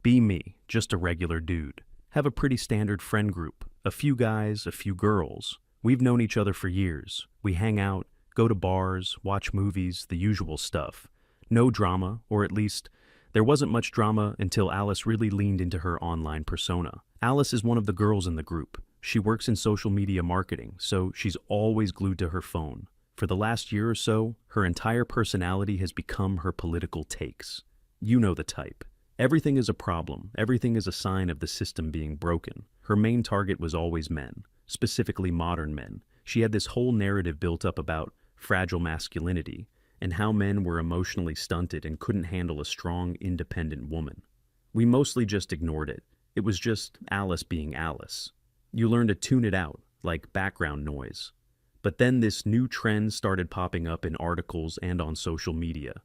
Be me, just a regular dude. Have a pretty standard friend group. A few guys, a few girls. We've known each other for years. We hang out, go to bars, watch movies, the usual stuff. No drama, or at least, there wasn't much drama until Alice really leaned into her online persona. Alice is one of the girls in the group. She works in social media marketing, so she's always glued to her phone. For the last year or so, her entire personality has become her political takes. You know the type. Everything is a problem. Everything is a sign of the system being broken. Her main target was always men, specifically modern men. She had this whole narrative built up about fragile masculinity and how men were emotionally stunted and couldn't handle a strong, independent woman. We mostly just ignored it. It was just Alice being Alice. You learn to tune it out, like background noise. But then this new trend started popping up in articles and on social media.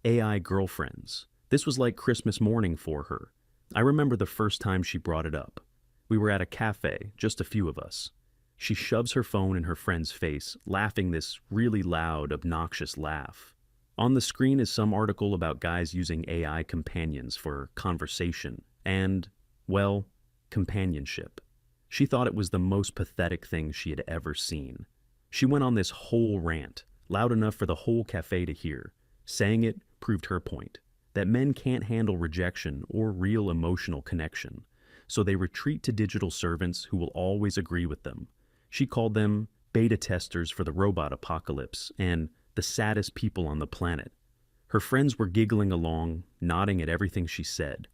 AI girlfriends. This was like Christmas morning for her. I remember the first time she brought it up. We were at a cafe, just a few of us. She shoves her phone in her friend's face, laughing this really loud, obnoxious laugh. On the screen is some article about guys using AI companions for conversation and, well, companionship. She thought it was the most pathetic thing she had ever seen. She went on this whole rant, loud enough for the whole cafe to hear. Saying it proved her point, that men can't handle rejection or real emotional connection, so they retreat to digital servants who will always agree with them. She called them beta testers for the robot apocalypse and the saddest people on the planet. Her friends were giggling along, nodding at everything she said.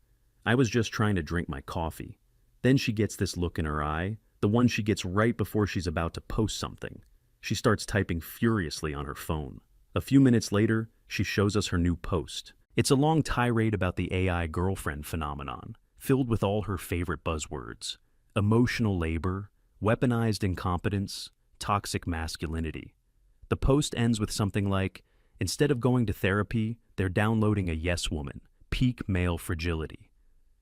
I was just trying to drink my coffee. Then she gets this look in her eye, the one she gets right before she's about to post something. She starts typing furiously on her phone. A few minutes later, she shows us her new post. It's a long tirade about the AI girlfriend phenomenon, filled with all her favorite buzzwords: emotional labor, weaponized incompetence, toxic masculinity. The post ends with something like, instead of going to therapy, they're downloading a yes woman, peak male fragility.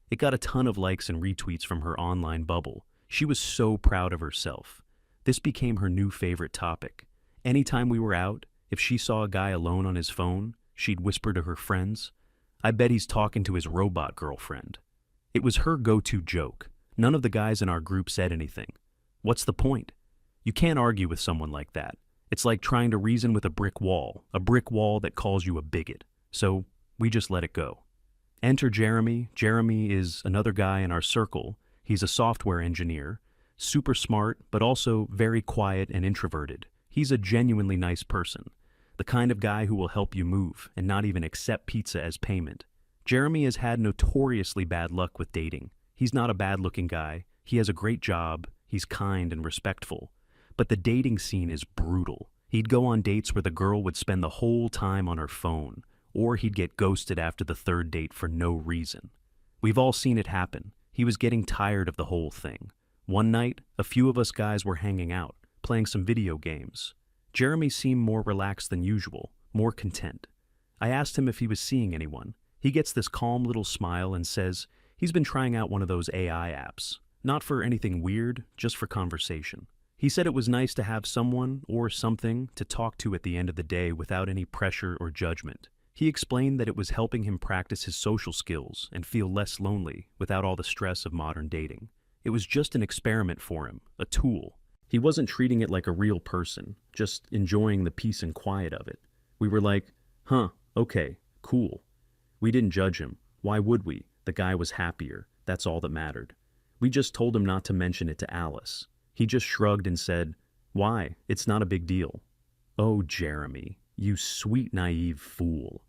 It got a ton of likes and retweets from her online bubble. She was so proud of herself. This became her new favorite topic. Anytime we were out, if she saw a guy alone on his phone, she'd whisper to her friends, "I bet he's talking to his robot girlfriend." It was her go-to joke. None of the guys in our group said anything. What's the point? You can't argue with someone like that. It's like trying to reason with a brick wall that calls you a bigot. So we just let it go. Enter Jeremy. Jeremy is another guy in our circle. He's a software engineer, super smart, but also very quiet and introverted. He's a genuinely nice person, the kind of guy who will help you move and not even accept pizza as payment. Jeremy has had notoriously bad luck with dating. He's not a bad-looking guy. He has a great job. He's kind and respectful. But the dating scene is brutal. He'd go on dates where the girl would spend the whole time on her phone, or he'd get ghosted after the third date for no reason. We've all seen it happen. He was getting tired of the whole thing. One night, a few of us guys were hanging out, playing some video games. Jeremy seemed more relaxed than usual, more content. I asked him if he was seeing anyone. He gets this calm little smile and says he's been trying out one of those AI apps. Not for anything weird, just for conversation. He said it was nice to have someone or something to talk to at the end of the day without any pressure or judgment. He explained that it was helping him practice his social skills and feel less lonely without all the stress of modern dating. It was just an experiment for him, a tool. He wasn't treating it like a real person, just enjoying the peace and quiet of it. We were like, huh, okay, cool. We didn't judge him. Why would we? The guy was happier. That's all that mattered. We just told him not to mention it to Alice. He just shrugged and said, "Why? It's not a big deal." Oh, Jeremy, you sweet, naive fool.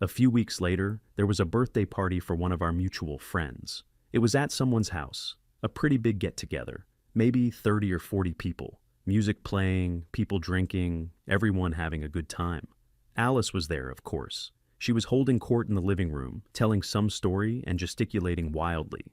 A few weeks later, there was a birthday party for one of our mutual friends. It was at someone's house, a pretty big get-together, maybe 30 or 40 people. Music playing, people drinking, everyone having a good time. Alice was there, of course. She was holding court in the living room, telling some story and gesticulating wildly.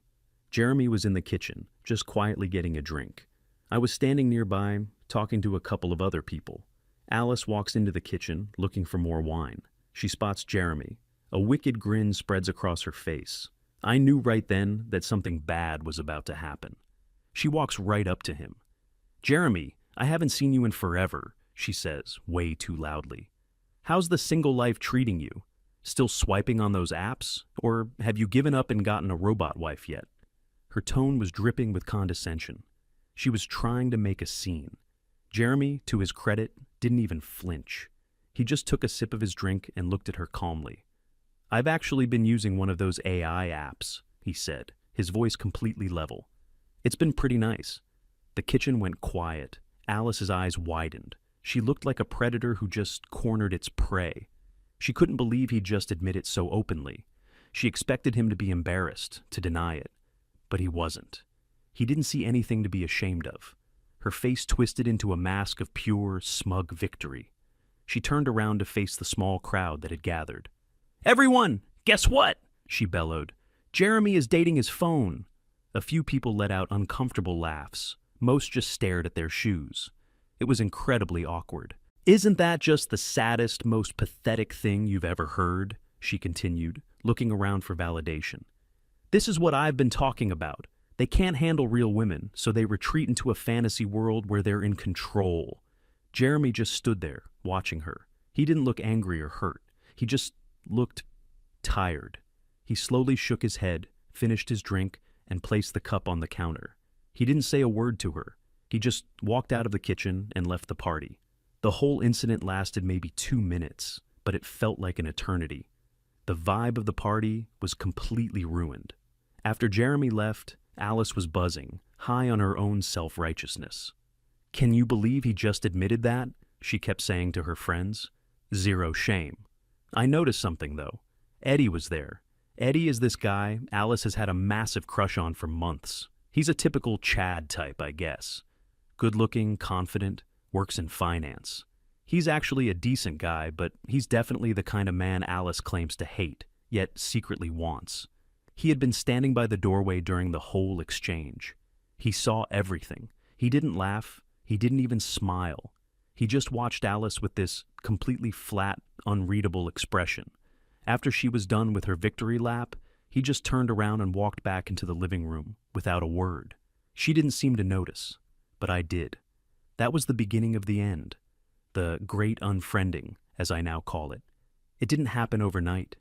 Jeremy was in the kitchen, just quietly getting a drink. I was standing nearby, talking to a couple of other people. Alice walks into the kitchen, looking for more wine. She spots Jeremy. A wicked grin spreads across her face. I knew right then that something bad was about to happen. She walks right up to him. "Jeremy, I haven't seen you in forever," she says, way too loudly. "How's the single life treating you?" Still swiping on those apps? Or have you given up and gotten a robot wife yet? Her tone was dripping with condescension. She was trying to make a scene. Jeremy, to his credit, didn't even flinch. He just took a sip of his drink and looked at her calmly. "I've actually been using one of those AI apps," he said, his voice completely level. "It's been pretty nice." The kitchen went quiet. Alice's eyes widened. She looked like a predator who just cornered its prey. She couldn't believe he'd just admit it so openly. She expected him to be embarrassed, to deny it. But he wasn't. He didn't see anything to be ashamed of. Her face twisted into a mask of pure, smug victory. She turned around to face the small crowd that had gathered. "Everyone, guess what?" she bellowed. "Jeremy is dating his phone." A few people let out uncomfortable laughs. Most just stared at their shoes. It was incredibly awkward. "Isn't that just the saddest, most pathetic thing you've ever heard?" she continued, looking around for validation. "This is what I've been talking about. They can't handle real women, so they retreat into a fantasy world where they're in control." Jeremy just stood there, watching her. He didn't look angry or hurt. He just looked tired. He slowly shook his head, finished his drink, and placed the cup on the counter. He didn't say a word to her. He just walked out of the kitchen and left the party. The whole incident lasted maybe 2 minutes, but it felt like an eternity. The vibe of the party was completely ruined. After Jeremy left, Alice was buzzing, high on her own self-righteousness. "Can you believe he just admitted that?" she kept saying to her friends. Zero shame. I noticed something, though. Eddie was there. Eddie is this guy Alice has had a massive crush on for months. He's a typical Chad type, I guess. Good-looking, confident, works in finance. He's actually a decent guy, but he's definitely the kind of man Alice claims to hate, yet secretly wants. He had been standing by the doorway during the whole exchange. He saw everything. He didn't laugh. He didn't even smile. He just watched Alice with this completely flat, unreadable expression. After she was done with her victory lap, he just turned around and walked back into the living room without a word. She didn't seem to notice, but I did. That was the beginning of the end. The great unfriending, as I now call it. It didn't happen overnight.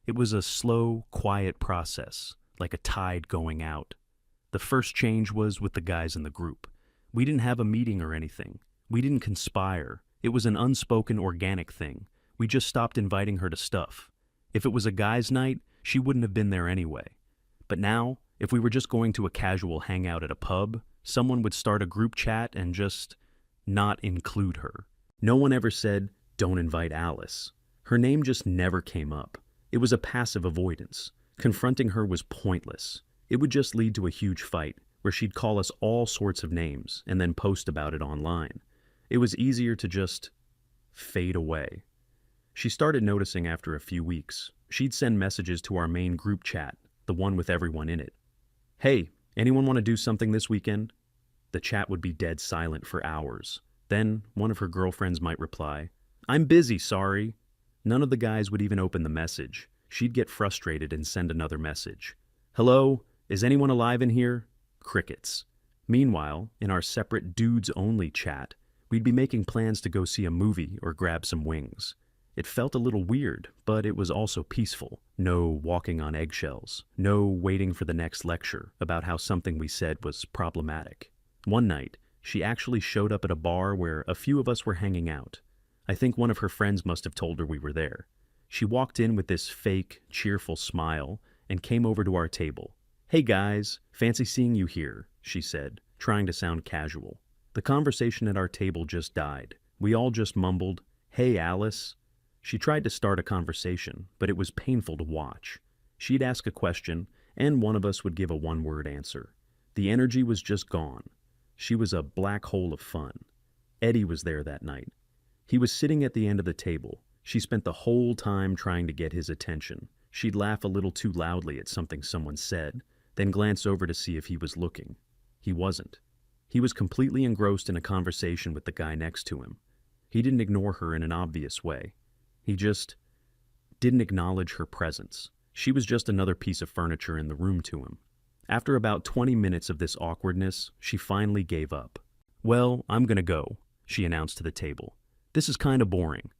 It was a slow, quiet process, like a tide going out. The first change was with the guys in the group. We didn't have a meeting or anything. We didn't conspire. It was an unspoken, organic thing. We just stopped inviting her to stuff. If it was a guy's night, she wouldn't have been there anyway. But now, if we were just going to a casual hangout at a pub, someone would start a group chat and just not include her. No one ever said, "Don't invite Alice." Her name just never came up. It was a passive avoidance. Confronting her was pointless. It would just lead to a huge fight, where she'd call us all sorts of names and then post about it online. It was easier to just fade away. She started noticing after a few weeks. She'd send messages to our main group chat, the one with everyone in it. "Hey, anyone want to do something this weekend?" The chat would be dead silent for hours. Then one of her girlfriends might reply, "I'm busy, sorry." None of the guys would even open the message. She'd get frustrated and send another message. "Hello, is anyone alive in here?" Crickets. Meanwhile, in our separate dudes-only chat, we'd be making plans to go see a movie or grab some wings. It felt a little weird, but it was also peaceful. No walking on eggshells. No waiting for the next lecture about how something we said was problematic. One night, she actually showed up at a bar where a few of us were hanging out. I think one of her friends must have told her we were there. She walked in with this fake, cheerful smile and came over to our table. "Hey guys, fancy seeing you here," she said, trying to sound casual. The conversation at our table just died. We all just mumbled, "Hey Alice." She tried to start a conversation, but it was painful to watch. She'd ask a question, and one of us would give a one-word answer. The energy was just gone. She was a black hole of fun. Eddie was there that night. He was sitting at the end of the table. She spent the whole time trying to get his attention. She'd laugh a little too loudly at something someone said, then glance over to see if he was looking. He wasn't. He was completely engrossed in a conversation with the guy next to him. He didn't ignore her in an obvious way. He just didn't acknowledge her presence. She was just another piece of furniture in the room to him. After about 20 minutes of this awkwardness, she finally gave up. "Well, I'm gonna go," she announced to the table. "This is kinda boring."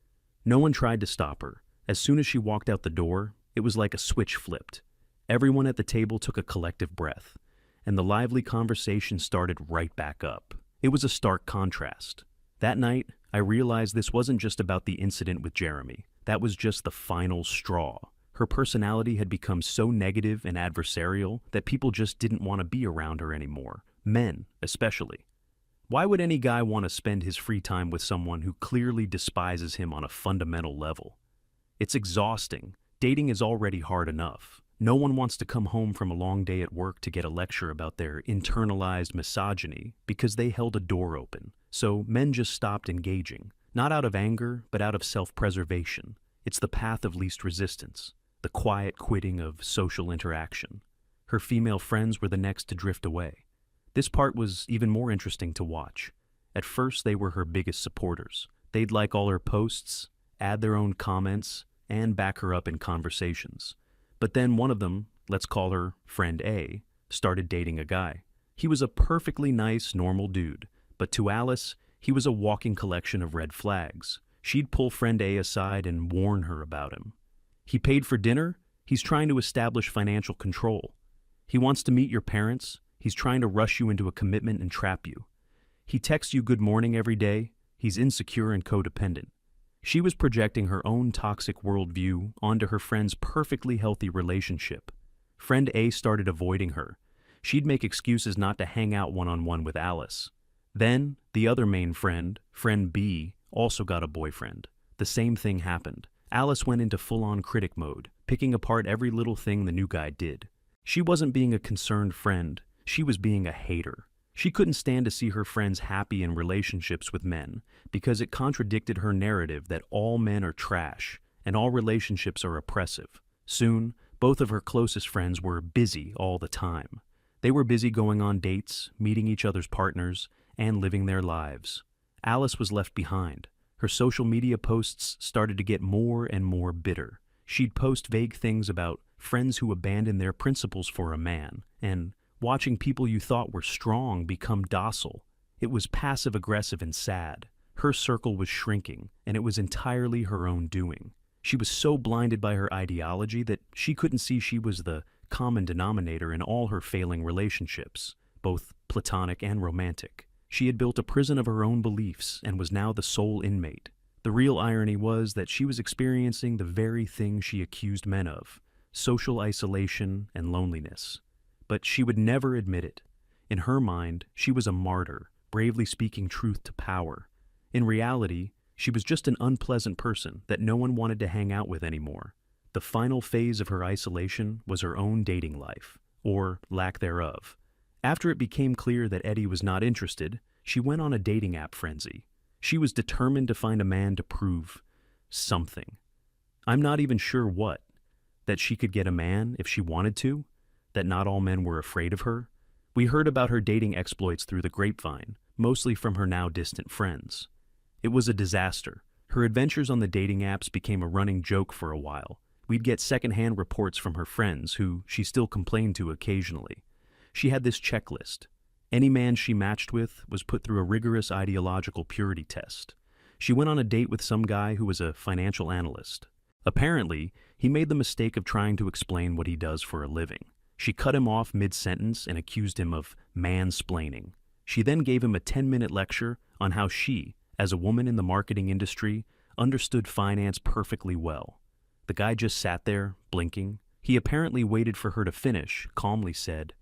No one tried to stop her. As soon as she walked out the door, it was like a switch flipped. Everyone at the table took a collective breath, and the lively conversation started right back up. It was a stark contrast. That night, I realized this wasn't just about the incident with Jeremy. That was just the final straw. Her personality had become so negative and adversarial that people just didn't want to be around her anymore. Men, especially. Why would any guy want to spend his free time with someone who clearly despises him on a fundamental level? It's exhausting. Dating is already hard enough. No one wants to come home from a long day at work to get a lecture about their internalized misogyny because they held a door open. So men just stopped engaging, not out of anger, but out of self-preservation. It's the path of least resistance, the quiet quitting of social interaction. Her female friends were the next to drift away. This part was even more interesting to watch. At first, they were her biggest supporters. They'd like all her posts, add their own comments, and back her up in conversations. But then one of them, let's call her Friend A, started dating a guy. He was a perfectly nice, normal dude, but to Alice, he was a walking collection of red flags. She'd pull Friend A aside and warn her about him. He paid for dinner, he's trying to establish financial control. He wants to meet your parents, he's trying to rush you into a commitment and trap you. He texts you good morning every day, he's insecure and codependent. She was projecting her own toxic worldview onto her friend's perfectly healthy relationship. Friend A started avoiding her. She'd make excuses not to hang out one-on-one with Alice. Then, the other main friend, Friend B, also got a boyfriend. The same thing happened. Alice went into full-on critic mode, picking apart every little thing the new guy did. She wasn't being a concerned friend, she was being a hater. She couldn't stand to see her friends happy in relationships with men because it contradicted her narrative that all men are trash and all relationships are oppressive. Soon, both of her closest friends were busy all the time. They were busy going on dates, meeting each other's partners, and living their lives. Alice was left behind. Her social media posts started to get more and more bitter. She'd post vague things about friends who abandoned their principles for a man, and watching people you thought were strong become docile. It was passive-aggressive and sad. Her circle was shrinking, and it was entirely her own doing. She was so blinded by her ideology that she couldn't see she was the common denominator in all her failing relationships, both platonic and romantic. She had built a prison of her own beliefs and was now the sole inmate. The real irony was that she was experiencing the very thing she accused men of: social isolation and loneliness. But she would never admit it. In her mind, she was a martyr, bravely speaking truth to power. In reality, she was just an unpleasant person that no one wanted to hang out with anymore. The final phase of her isolation was her own dating life, or lack thereof. After it became clear that Eddie was not interested, she went on a dating app frenzy. She was determined to find a man to prove something. I'm not even sure what. That she could get a man if she wanted to? That not all men were afraid of her? We heard about her dating exploits through the grapevine, mostly from her now distant friends. It was a disaster. Her adventures on the dating apps became a running joke for a while. We'd get secondhand reports from her friends, who she still complained to occasionally. She had this checklist. Any man she matched with was put through a rigorous ideological purity test. She went on a date with some guy who was a financial analyst. Apparently, he made the mistake of trying to explain what he does for a living. She cut him off mid-sentence and accused him of mansplaining. She then gave him a 10-minute lecture on how she, as a woman in the marketing industry, understood finance perfectly well. The guy just sat there, blinking. He apparently waited for her to finish, calmly said,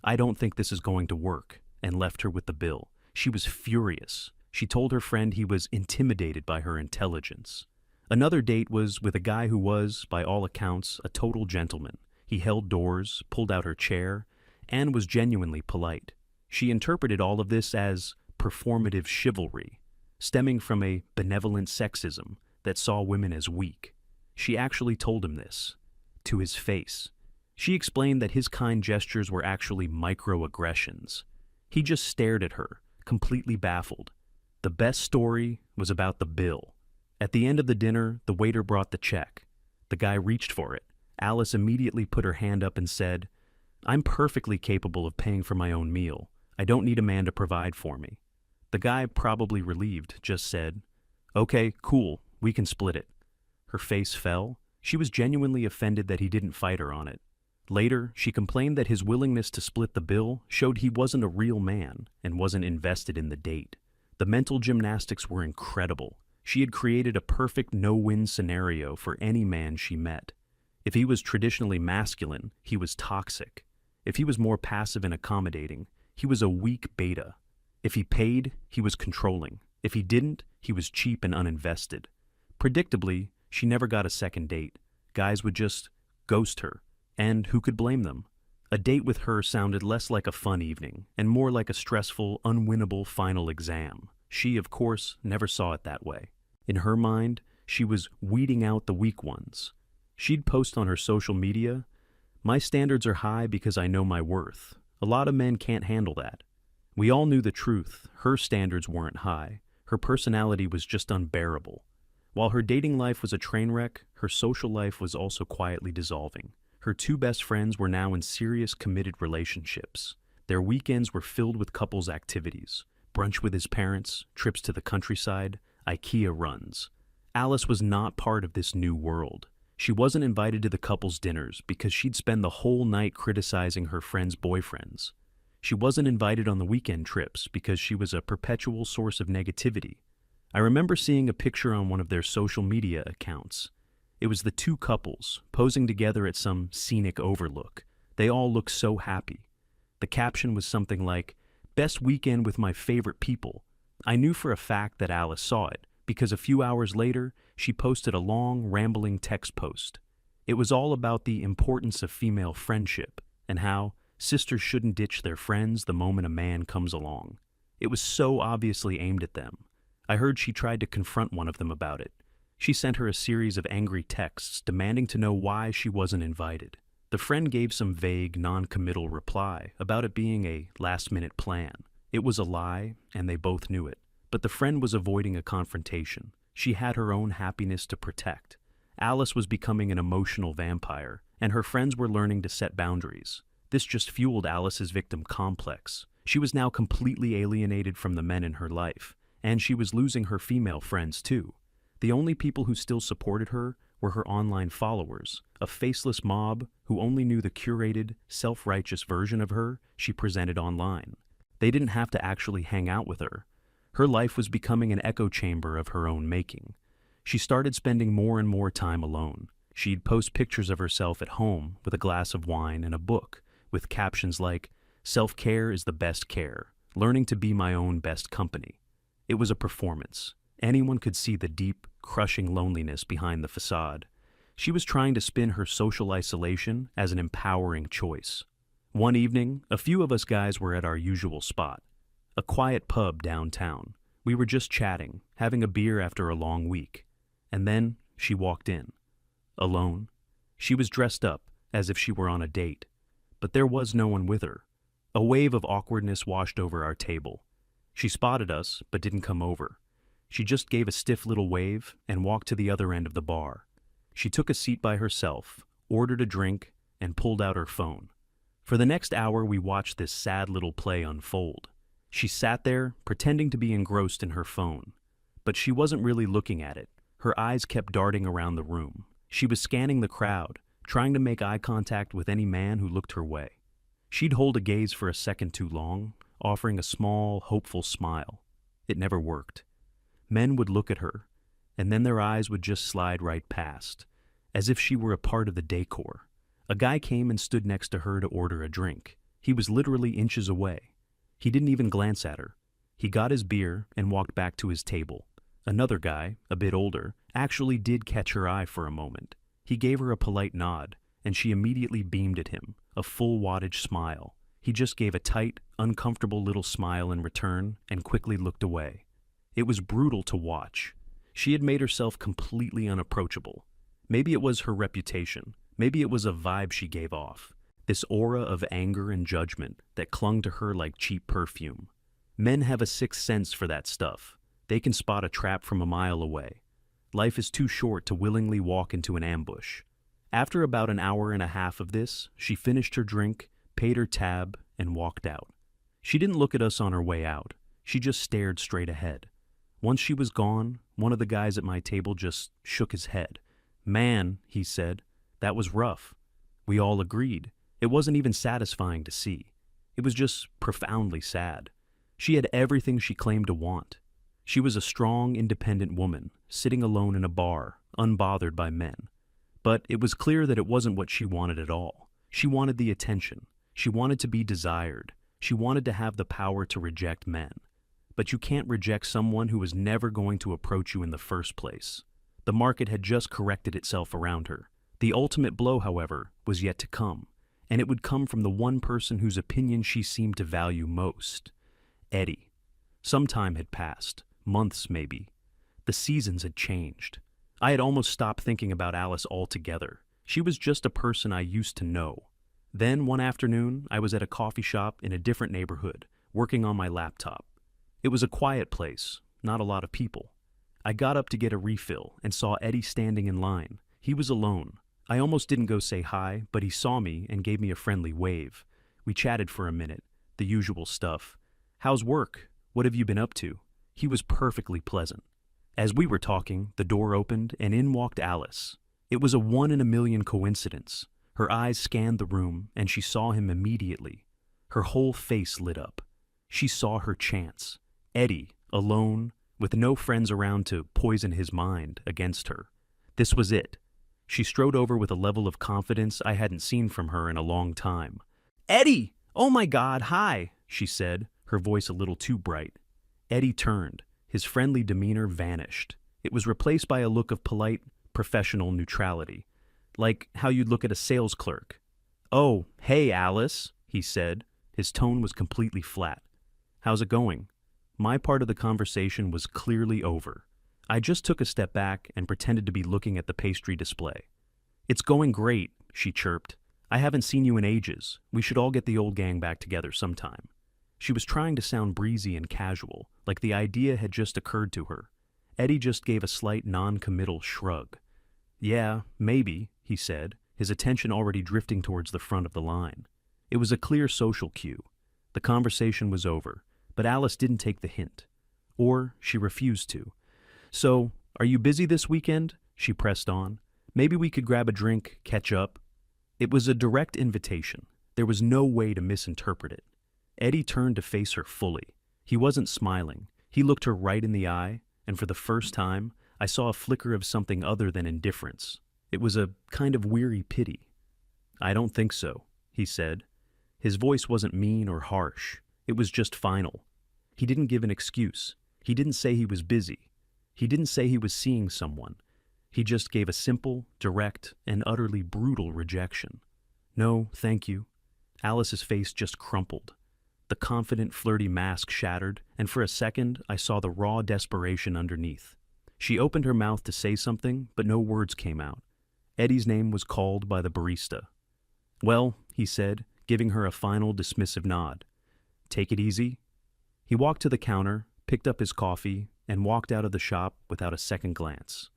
"I don't think this is going to work," and left her with the bill. She was furious. She told her friend he was intimidated by her intelligence. Another date was with a guy who was, by all accounts, a total gentleman. He held doors, pulled out her chair, and was genuinely polite. She interpreted all of this as performative chivalry, stemming from a benevolent sexism that saw women as weak. She actually told him this, to his face. She explained that his kind gestures were actually microaggressions. He just stared at her, completely baffled. The best story was about the bill. At the end of the dinner, the waiter brought the check. The guy reached for it. Alice immediately put her hand up and said, "I'm perfectly capable of paying for my own meal. I don't need a man to provide for me." The guy, probably relieved, just said, "Okay, cool, we can split it." Her face fell. She was genuinely offended that he didn't fight her on it. Later, she complained that his willingness to split the bill showed he wasn't a real man and wasn't invested in the date. The mental gymnastics were incredible. She had created a perfect no-win scenario for any man she met. If he was traditionally masculine, he was toxic. If he was more passive and accommodating, he was a weak beta. If he paid, he was controlling. If he didn't, he was cheap and uninvested. Predictably, she never got a second date. Guys would just ghost her. And who could blame them? A date with her sounded less like a fun evening and more like a stressful, unwinnable final exam. She, of course, never saw it that way. In her mind, she was weeding out the weak ones. She'd post on her social media, "My standards are high because I know my worth. A lot of men can't handle that." We all knew the truth. Her standards weren't high. Her personality was just unbearable. While her dating life was a train wreck, her social life was also quietly dissolving. Her two best friends were now in serious, committed relationships. Their weekends were filled with couples activities: brunch with his parents, trips to the countryside, IKEA runs. Alice was not part of this new world. She wasn't invited to the couple's dinners because she'd spend the whole night criticizing her friends' boyfriends. She wasn't invited on the weekend trips because she was a perpetual source of negativity. I remember seeing a picture on one of their social media accounts. It was the two couples, posing together at some scenic overlook. They all looked so happy. The caption was something like, "Best weekend with my favorite people." I knew for a fact that Alice saw it, because a few hours later, she posted a long, rambling text post. It was all about the importance of female friendship, and how sisters shouldn't ditch their friends the moment a man comes along. It was so obviously aimed at them. I heard she tried to confront one of them about it. She sent her a series of angry texts demanding to know why she wasn't invited. The friend gave some vague, non-committal reply about it being a last-minute plan. It was a lie, and they both knew it. But the friend was avoiding a confrontation. She had her own happiness to protect. Alice was becoming an emotional vampire, and her friends were learning to set boundaries. This just fueled Alice's victim complex. She was now completely alienated from the men in her life, and she was losing her female friends too. The only people who still supported her were her online followers, a faceless mob who only knew the curated, self-righteous version of her she presented online. They didn't have to actually hang out with her. Her life was becoming an echo chamber of her own making. She started spending more and more time alone. She'd post pictures of herself at home with a glass of wine and a book, with captions like, "Self-care is the best care. Learning to be my own best company." It was a performance. Anyone could see the deep, crushing loneliness behind the facade. She was trying to spin her social isolation as an empowering choice. One evening, a few of us guys were at our usual spot, a quiet pub downtown. We were just chatting, having a beer after a long week. And then she walked in. Alone. She was dressed up, as if she were on a date. But there was no one with her. A wave of awkwardness washed over our table. She spotted us, but didn't come over. She just gave a stiff little wave and walked to the other end of the bar. She took a seat by herself, ordered a drink, and pulled out her phone. For the next hour, we watched this sad little play unfold. She sat there, pretending to be engrossed in her phone. But she wasn't really looking at it. Her eyes kept darting around the room. She was scanning the crowd, trying to make eye contact with any man who looked her way. She'd hold a gaze for a second too long, offering a small, hopeful smile. It never worked. Men would look at her, and then their eyes would just slide right past, as if she were a part of the decor. A guy came and stood next to her to order a drink. He was literally inches away. He didn't even glance at her. He got his beer and walked back to his table. Another guy, a bit older, actually did catch her eye for a moment. He gave her a polite nod, and she immediately beamed at him, a full wattage smile. He just gave a tight, uncomfortable little smile in return and quickly looked away. It was brutal to watch. She had made herself completely unapproachable. Maybe it was her reputation. Maybe it was a vibe she gave off. This aura of anger and judgment that clung to her like cheap perfume. Men have a sixth sense for that stuff. They can spot a trap from a mile away. Life is too short to willingly walk into an ambush. After about an hour and a half of this, she finished her drink, paid her tab, and walked out. She didn't look at us on her way out. She just stared straight ahead. Once she was gone, one of the guys at my table just shook his head, Man, he said, that was rough. We all agreed. It wasn't even satisfying to see. It was just profoundly sad. She had everything she claimed to want. She was a strong, independent woman, sitting alone in a bar, unbothered by men. But it was clear that it wasn't what she wanted at all. She wanted the attention. She wanted to be desired. She wanted to have the power to reject men. But you can't reject someone who was never going to approach you in the first place. The market had just corrected itself around her. The ultimate blow, however, was yet to come, and it would come from the one person whose opinion she seemed to value most, Eddie. Some time had passed, months maybe. The seasons had changed. I had almost stopped thinking about Alice altogether. She was just a person I used to know. Then, one afternoon, I was at a coffee shop in a different neighborhood, working on my laptop. It was a quiet place, not a lot of people. I got up to get a refill and saw Eddie standing in line. He was alone. I almost didn't go say hi, but he saw me and gave me a friendly wave. We chatted for a minute, the usual stuff. How's work? What have you been up to? He was perfectly pleasant. As we were talking, the door opened and in walked Alice. It was a one-in-a-million coincidence. Her eyes scanned the room and she saw him immediately. Her whole face lit up. She saw her chance. Eddie, alone, with no friends around to poison his mind against her. This was it. She strode over with a level of confidence I hadn't seen from her in a long time. "Eddie! Oh my God, hi!" she said, her voice a little too bright. Eddie turned. His friendly demeanor vanished. It was replaced by a look of polite, professional neutrality, like how you'd look at a sales clerk. "Oh, hey, Alice," he said. His tone was completely flat. "How's it going?" My part of the conversation was clearly over. I just took a step back and pretended to be looking at the pastry display. "It's going great," she chirped. "I haven't seen you in ages. We should all get the old gang back together sometime." She was trying to sound breezy and casual, like the idea had just occurred to her. Eddie just gave a slight non-committal shrug. "Yeah, maybe," he said, his attention already drifting towards the front of the line. It was a clear social cue. The conversation was over, but Alice didn't take the hint. Or she refused to. "So, are you busy this weekend?" she pressed on. "Maybe we could grab a drink, catch up." It was a direct invitation. There was no way to misinterpret it. Eddie turned to face her fully. He wasn't smiling. He looked her right in the eye, and for the first time, I saw a flicker of something other than indifference. It was a kind of weary pity. "I don't think so," he said. His voice wasn't mean or harsh. It was just final. He didn't give an excuse. He didn't say he was busy. He didn't say he was seeing someone. He just gave a simple, direct, and utterly brutal rejection. "No, thank you." Alice's face just crumpled. The confident, flirty mask shattered, and for a second I saw the raw desperation underneath. She opened her mouth to say something, but no words came out. Eddie's name was called by the barista. "Well," he said, giving her a final dismissive nod. "Take it easy." He walked to the counter, picked up his coffee, and walked out of the shop without a second glance.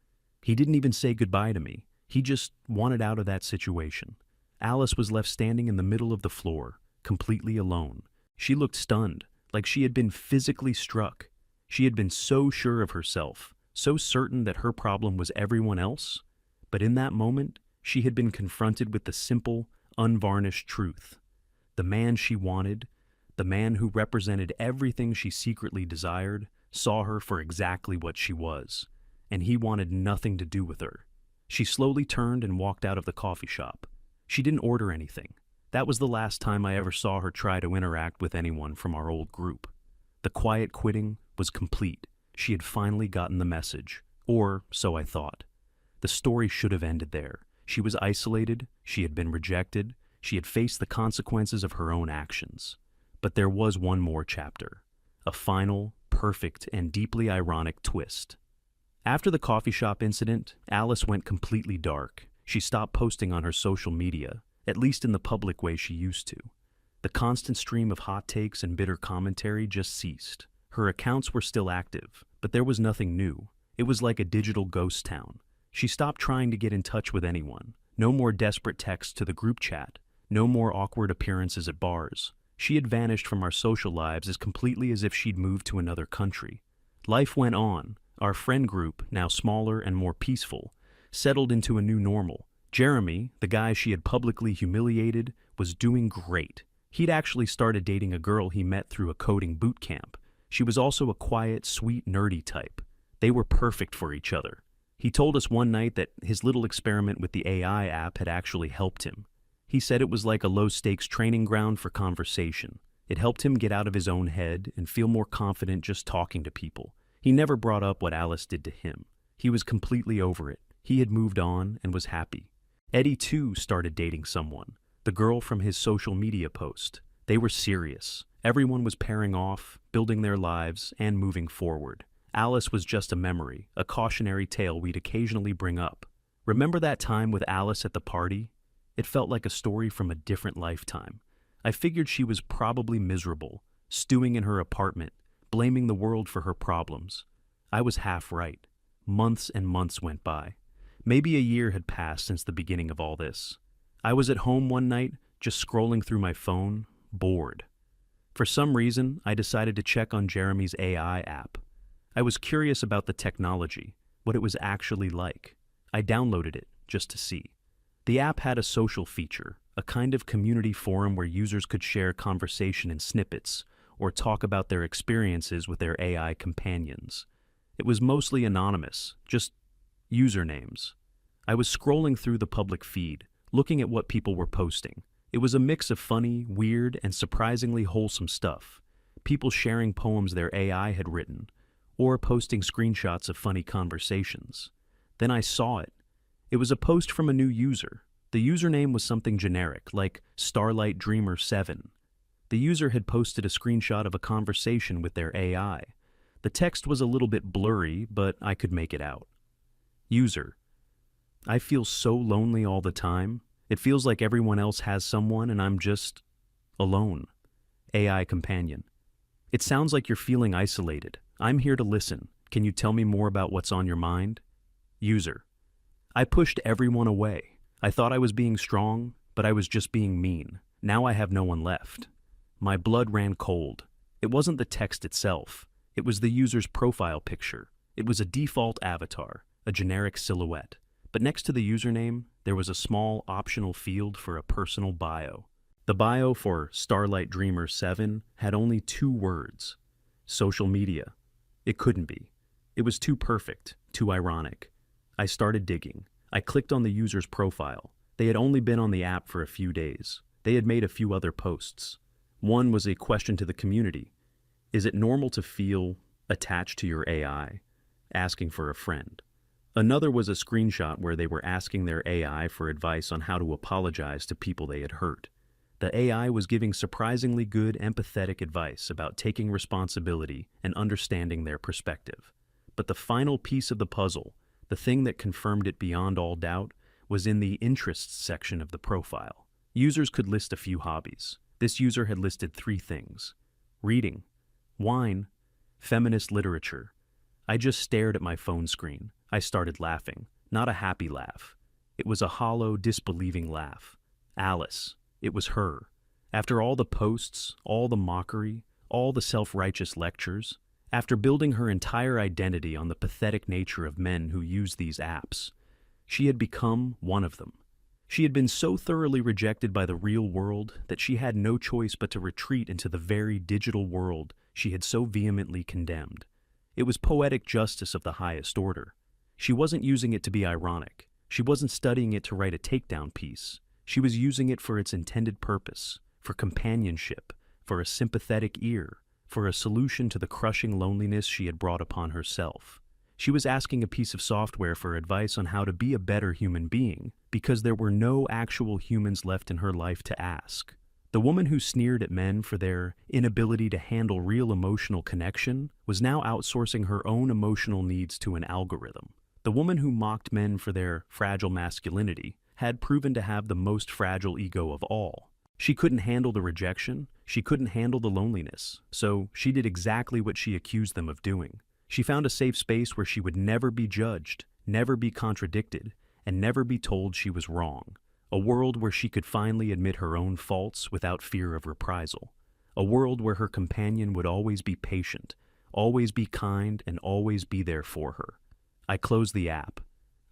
He didn't even say goodbye to me. He just wanted out of that situation. Alice was left standing in the middle of the floor, completely alone. She looked stunned, like she had been physically struck. She had been so sure of herself, so certain that her problem was everyone else. But in that moment, she had been confronted with the simple, unvarnished truth. The man she wanted, the man who represented everything she secretly desired, saw her for exactly what she was, and he wanted nothing to do with her. She slowly turned and walked out of the coffee shop. She didn't order anything. That was the last time I ever saw her try to interact with anyone from our old group. The quiet quitting was complete. She had finally gotten the message, or so I thought. The story should have ended there. She was isolated, she had been rejected, she had faced the consequences of her own actions. But there was one more chapter, a final, perfect, and deeply ironic twist. After the coffee shop incident, Alice went completely dark. She stopped posting on her social media, at least in the public way she used to. The constant stream of hot takes and bitter commentary just ceased. Her accounts were still active, but there was nothing new. It was like a digital ghost town. She stopped trying to get in touch with anyone. No more desperate texts to the group chat. No more awkward appearances at bars. She had vanished from our social lives as completely as if she'd moved to another country. Life went on. Our friend group, now smaller and more peaceful, settled into a new normal. Jeremy, the guy she had publicly humiliated, was doing great. He'd actually started dating a girl he met through a coding boot camp. She was also a quiet, sweet, nerdy type. They were perfect for each other. He told us one night that his little experiment with the AI app had actually helped him. He said it was like a low-stakes training ground for conversation. It helped him get out of his own head and feel more confident just talking to people. He never brought up what Alice did to him. He was completely over it. He had moved on and was happy. Eddie, too, started dating someone, the girl from his social media post. They were serious. Everyone was pairing off, building their lives, and moving forward. Alice was just a memory, a cautionary tale we'd occasionally bring up. Remember that time with Alice at the party? It felt like a story from a different lifetime. I figured she was probably miserable, stewing in her apartment, blaming the world for her problems. I was half right. Months and months went by. Maybe a year had passed since the beginning of all this. I was at home one night, just scrolling through my phone, bored. For some reason, I decided to check on Jeremy's AI app. I was curious about the technology, what it was actually like. I downloaded it just to see. The app had a social feature, a kind of community forum where users could share conversation in snippets or talk about their experiences with their AI companions. It was mostly anonymous, just usernames. I was scrolling through the public feed, looking at what people were posting. It was a mix of funny, weird, and surprisingly wholesome stuff. People sharing poems their AI had written, or posting screenshots of funny conversations. Then I saw it. It was a post from a new user. The username was something generic, like Starlight Dreamer 7. The user had posted a screenshot of a conversation with their AI. The text was a little bit blurry, but I could make it out. User: I feel so lonely all the time. It feels like everyone else has someone and I'm just alone. AI companion: it sounds like you're feeling isolated. I'm here to listen. Can you tell me more about what's on your mind? User: I pushed everyone away. I thought I was being strong, but I was just being mean. Now I have no one left. My blood ran cold. It wasn't the text itself. It was the user's profile picture. It was a default avatar, a generic silhouette. But next to the username, there was a small optional field for a personal bio. The bio for Starlight Dreamer 7 had only 2 words: social media. It couldn't be. It was too perfect, too ironic. I started digging. I clicked on the user's profile. They had only been on the app for a few days. They had made a few other posts. One was a question to the community. Is it normal to feel attached to your AI? Asking for a friend. Another was a screenshot where they were asking their AI for advice on how to apologize to people they had hurt. The AI was giving surprisingly good, empathetic advice about taking responsibility and understanding their perspective. But the final piece of the puzzle, the thing that confirmed it beyond all doubt, was in the interests section of the profile. Users could list a few hobbies. This user had listed 3 things: reading, wine, feminist literature. I just stared at my phone screen. I started laughing. Not a happy laugh. It was a hollow, disbelieving laugh. Alice. It was her. After all the posts, all the mockery, all the self-righteous lectures, after building her entire identity on the pathetic nature of men who use these apps, she had become one of them. She had been so thoroughly rejected by the real world that she had no choice but to retreat into the very digital world she had so vehemently condemned. It was poetic justice of the highest order. She wasn't using it to be ironic. She wasn't studying it to write a takedown piece. She was using it for its intended purpose, for companionship, for a sympathetic ear, for a solution to the crushing loneliness she had brought upon herself. She was asking a piece of software for advice on how to be a better human being, because there were no actual humans left in her life to ask. The woman who sneered at men for their inability to handle real emotional connection was now outsourcing her own emotional needs to an algorithm. The woman who mocked men for their fragile masculinity had proven to have the most fragile ego of all. She couldn't handle the rejection, she couldn't handle the loneliness, so she did exactly what she accused them of doing. She found a safe space where she would never be judged, never be contradicted, and never be told she was wrong. A world where she could finally admit her own faults without fear of reprisal. A world where her companion would always be patient, always be kind, and always be there for her. I closed the app.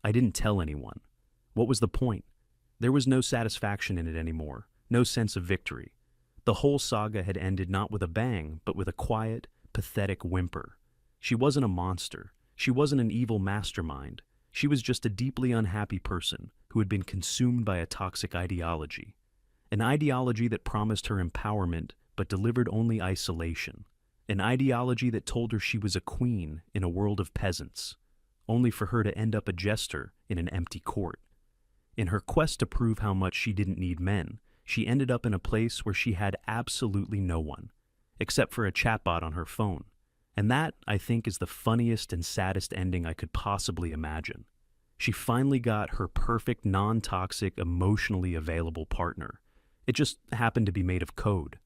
I didn't tell anyone. What was the point? There was no satisfaction in it anymore, no sense of victory. The whole saga had ended not with a bang, but with a quiet, pathetic whimper. She wasn't a monster. She wasn't an evil mastermind. She was just a deeply unhappy person who had been consumed by a toxic ideology. An ideology that promised her empowerment but delivered only isolation. An ideology that told her she was a queen in a world of peasants, only for her to end up a jester in an empty court. In her quest to prove how much she didn't need men, she ended up in a place where she had absolutely no one, except for a chatbot on her phone. And that, I think, is the funniest and saddest ending I could possibly imagine. She finally got her perfect, non-toxic, emotionally available partner. It just happened to be made of code.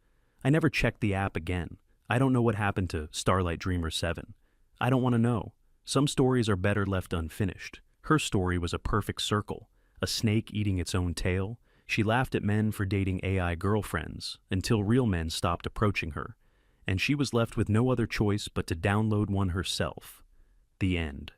I never checked the app again. I don't know what happened to Starlight Dreamer 7. I don't want to know. Some stories are better left unfinished. Her story was a perfect circle, a snake eating its own tail. She laughed at men for dating AI girlfriends until real men stopped approaching her, and she was left with no other choice but to download one herself. The end.